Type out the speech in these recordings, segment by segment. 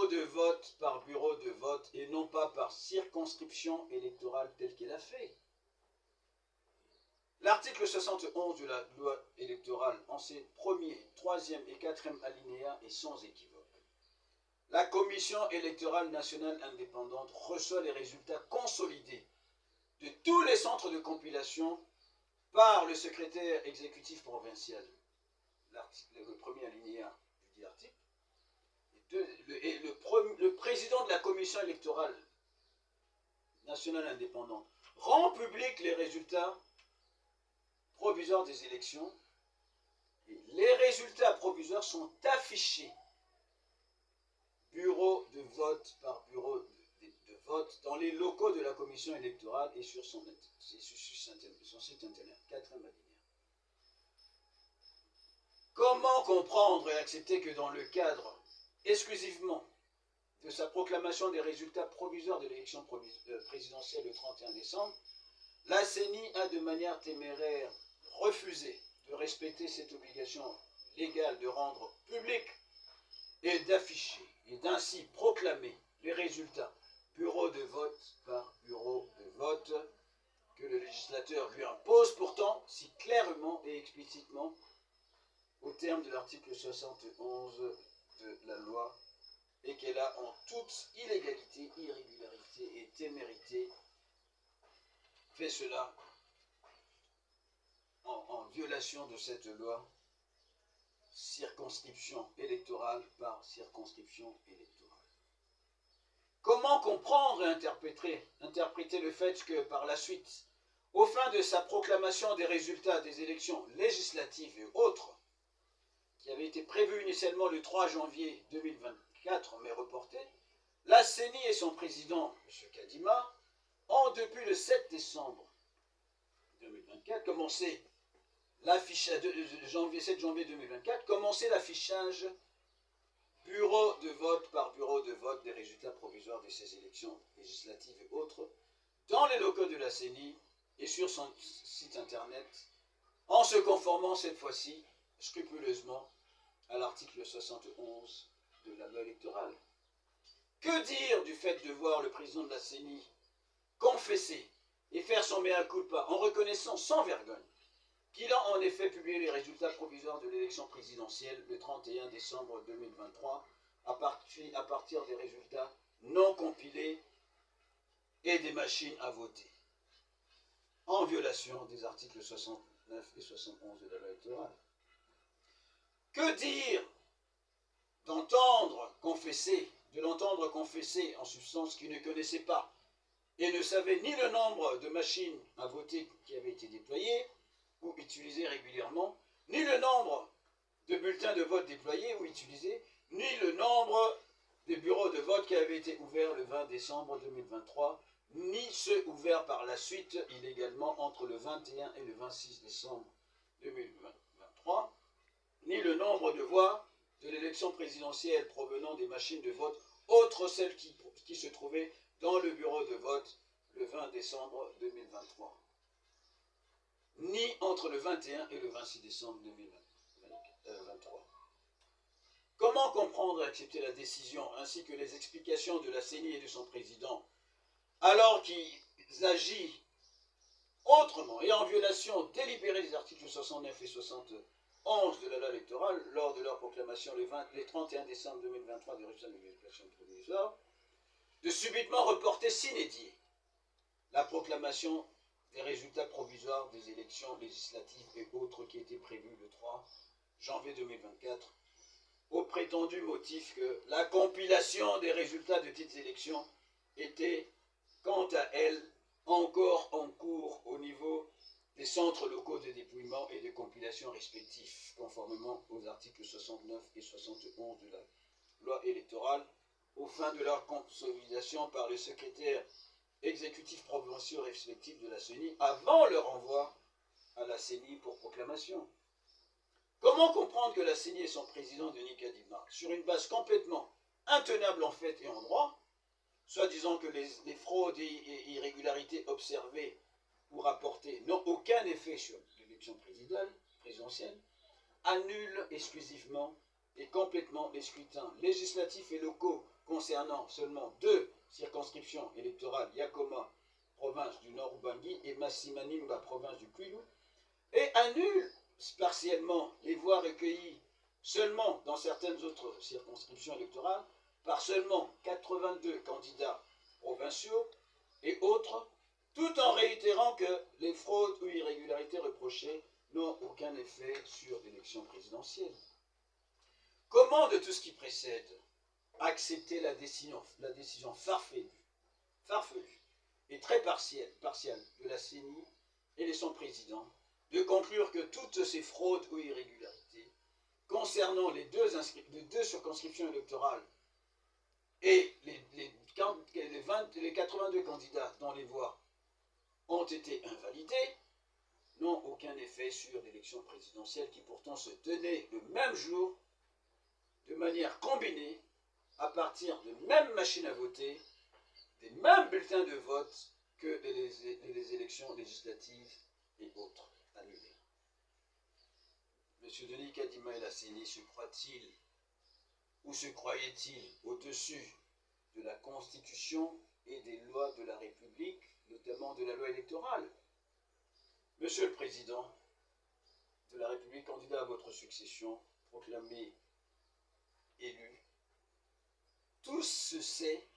bureau de vote par bureau de vote et non pas par circonscription électorale telle qu'elle a fait. L'article 71 de la loi électorale, en ses premiers, troisième et quatrième alinéas, est sans équivoque. La Commission électorale nationale indépendante reçoit les résultats consolidés de tous les centres de compilation par le secrétaire exécutif provincial. Le premier alinéa du dit article. Et le président de la Commission électorale nationale indépendante rend public les résultats provisoires des élections. Et les résultats provisoires sont affichés bureau de vote par bureau de vote dans les locaux de la commission électorale et sur son site internet. Quatrième alinéa. Comment comprendre et accepter que dans le cadre exclusivement de sa proclamation des résultats provisoires de l'élection présidentielle le 31 décembre, la CENI a de manière téméraire refusé de respecter cette obligation légale de rendre public et d'afficher et d'ainsi proclamer les résultats bureau de vote par bureau de vote que le législateur lui impose pourtant si clairement et explicitement au terme de l'article 71 de la loi et qu'elle a en toute illégalité, irrégularité et témérité fait cela en violation de cette loi, circonscription électorale par circonscription électorale. Comment comprendre et interpréter le fait que par la suite, aux fins de sa proclamation des résultats des élections législatives et autres, qui avait été prévue initialement le 3 janvier 2024, mais reportée, la CENI et son président, M. Kadima, ont depuis le 7 décembre 2024 commencé l'affichage, 7 janvier 2024, commencé l'affichage bureau de vote par bureau de vote des résultats provisoires de ces élections législatives et autres dans les locaux de la CENI et sur son site internet, en se conformant cette fois-ci scrupuleusement à l'article 71 de la loi électorale. Que dire du fait de voir le président de la CENI confesser et faire son mea culpa en reconnaissant sans vergogne qu'il a en effet publié les résultats provisoires de l'élection présidentielle le 31 décembre 2023 à partir des résultats non compilés et des machines à voter, en violation des articles 69 et 71 de la loi électorale. Que dire de l'entendre confesser en substance qu'il ne connaissait pas et ne savait ni le nombre de machines à voter qui avaient été déployées ou utilisées régulièrement, ni le nombre de bulletins de vote déployés ou utilisés, ni le nombre de bureaux de vote qui avaient été ouverts le 20 décembre 2023, ni ceux ouverts par la suite illégalement entre le 21 et le 26 décembre 2023, ni le nombre de voix de l'élection présidentielle provenant des machines de vote autres celles qui se trouvaient dans le bureau de vote le 20 décembre 2023, ni entre le 21 et le 26 décembre 2023. Comment comprendre et accepter la décision ainsi que les explications de la CENI et de son président alors qu'ils agissent autrement et en violation délibérée des articles 69 et 71 de la loi électorale lors de leur proclamation le 31 décembre 2023 des résultats de l'élection provisoire, de subitement reporter sine die la proclamation des résultats provisoires des élections législatives et autres qui étaient prévues le 3 janvier 2024, au prétendu motif que la compilation des résultats de dites élections était, quant à elle, encore en cours au niveau des centres locaux de dépouillement et de compilation respectifs, conformément aux articles 69 et 71 de la loi électorale, aux fins de leur consolidation par le secrétaire exécutif provinciaux respectifs de la CENI avant leur envoi à la CENI pour proclamation. Comment comprendre que la CENI et son président Denis Kadima, sur une base complètement intenable en fait et en droit, soit disant que les fraudes et irrégularités observées ou rapportées n'ont aucun effet sur l'élection présidentielle, annulent exclusivement et complètement les scrutins législatifs et locaux concernant seulement 2 circonscriptions électorales, Yakoma, province du Nord Ubangi, et Massimanimba, province du Kwilu, et annule partiellement les voix recueillies seulement dans certaines autres circonscriptions électorales par seulement 82 candidats provinciaux et autres, tout en réitérant que les fraudes ou irrégularités reprochées n'ont aucun effet sur l'élection présidentielle. Comment, de tout ce qui précède, accepter la décision farfelue et très partielle de la CENI et de son président de conclure que toutes ces fraudes ou irrégularités concernant les deux circonscriptions électorales et les 82 candidats dont les voix ont été invalidées n'ont aucun effet sur l'élection présidentielle qui pourtant se tenait le même jour, de manière combinée, à partir de mêmes machines à voter, des mêmes bulletins de vote que les élections législatives et autres annulées. M. Denis Kadima et la CENI se croient-ils ou se croyaient-ils au-dessus de la Constitution et des lois de la République, notamment de la loi électorale? Monsieur le Président de la République, candidat à votre succession, proclamé élu, tous se sait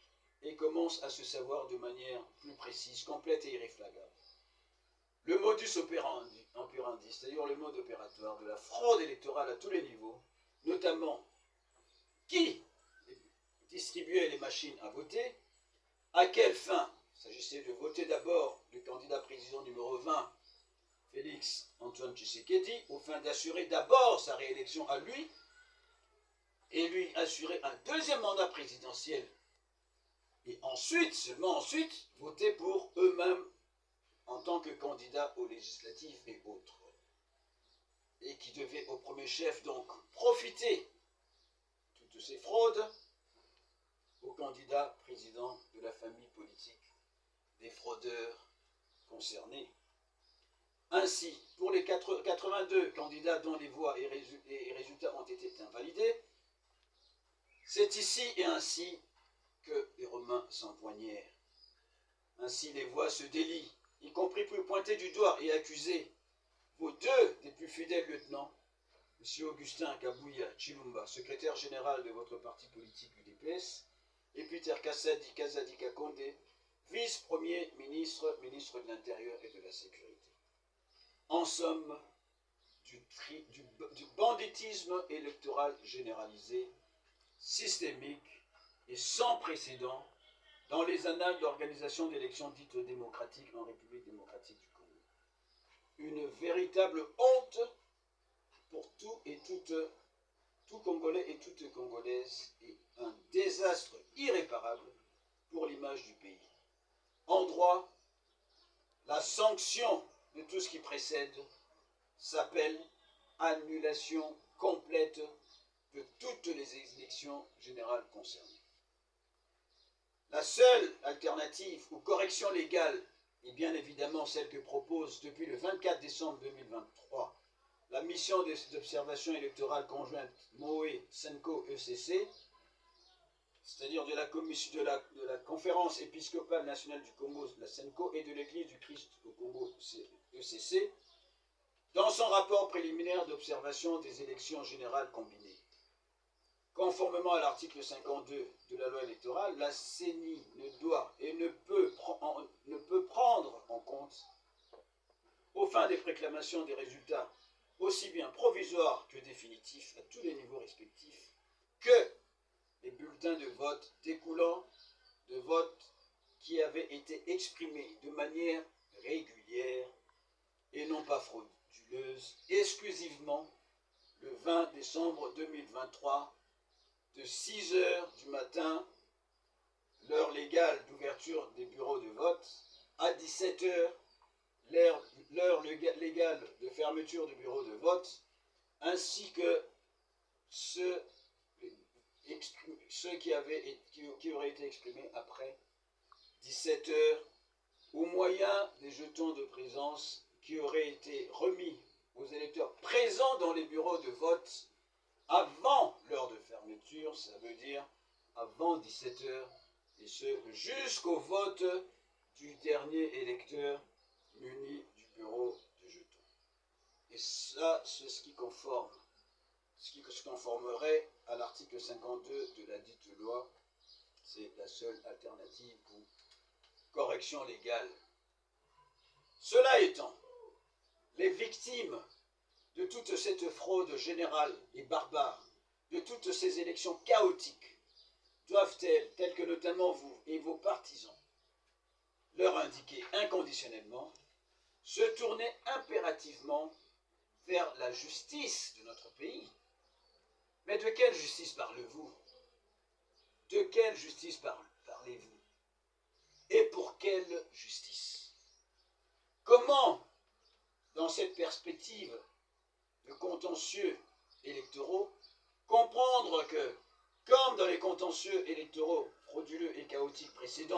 et commencent à se savoir de manière plus précise, complète et irréfragable. Le modus operandi, c'est-à-dire le mode opératoire de la fraude électorale à tous les niveaux, notamment qui distribuait les machines à voter, à quelle fin? Il s'agissait de voter d'abord le candidat président numéro 20, Félix Antoine Tshisekedi, aux fins d'assurer d'abord sa réélection à lui, et lui assurer un deuxième mandat présidentiel, et ensuite, seulement ensuite, voter pour eux-mêmes en tant que candidats aux législatives et autres. Et qui devaient au premier chef donc profiter toutes ces fraudes aux candidats présidents de la famille politique des fraudeurs concernés. Ainsi, pour les 82 candidats dont les voix et résultats ont été invalidés, c'est ici et ainsi que les Romains s'empoignèrent. Ainsi les voix se délient, y compris pour pointer du doigt et accuser vos deux des plus fidèles lieutenants, M. Augustin Kabouya Chilumba, secrétaire général de votre parti politique UDPS, et Peter Kazadi Kakonde, vice-premier ministre, ministre de l'Intérieur et de la Sécurité. En somme, du banditisme électoral généralisé, systémique et sans précédent dans les annales d'organisation d'élections dites démocratiques en République démocratique du Congo. Une véritable honte pour tout Congolais et toute Congolaise et un désastre irréparable pour l'image du pays. En droit, la sanction de tout ce qui précède s'appelle annulation complète de toutes les élections générales concernées. La seule alternative ou correction légale est bien évidemment celle que propose depuis le 24 décembre 2023 la mission d'observation électorale conjointe MOE-SENCO-ECC, c'est-à-dire de la Conférence épiscopale nationale du Congo, la SENCO, et de l'Église du Christ au Congo, ECC, dans son rapport préliminaire d'observation des élections générales combinées. Conformément à l'article 52 de la loi électorale, la CENI ne doit et ne peut prendre en compte, aux fins des préclamations des résultats aussi bien provisoires que définitifs à tous les niveaux respectifs, que les bulletins de vote découlant de votes qui avaient été exprimés de manière régulière et non pas frauduleuse, exclusivement le 20 décembre 2023, de 6 h du matin, l'heure légale d'ouverture des bureaux de vote, à 17 h, l'heure légale de fermeture du bureau de vote, ainsi que ceux qui auraient été exprimés après 17 h, au moyen des jetons de présence qui auraient été remis aux électeurs présents dans les bureaux de vote avant l'heure de fermeture, ça veut dire avant 17 heures, et ce jusqu'au vote du dernier électeur muni du bureau de jetons. Et ça, c'est ce qui conformerait à l'article 52 de la dite loi. C'est la seule alternative ou correction légale. Cela étant, les victimes de toute cette fraude générale et barbare, de toutes ces élections chaotiques, doivent-elles, telles que notamment vous et vos partisans, leur indiquer inconditionnellement, se tourner impérativement vers la justice de notre pays? Mais de quelle justice parlez-vous? De quelle justice parlez-vous? Et pour quelle justice? Comment, dans cette perspective de contentieux électoraux, comprendre que, comme dans les contentieux électoraux frauduleux et chaotiques précédents,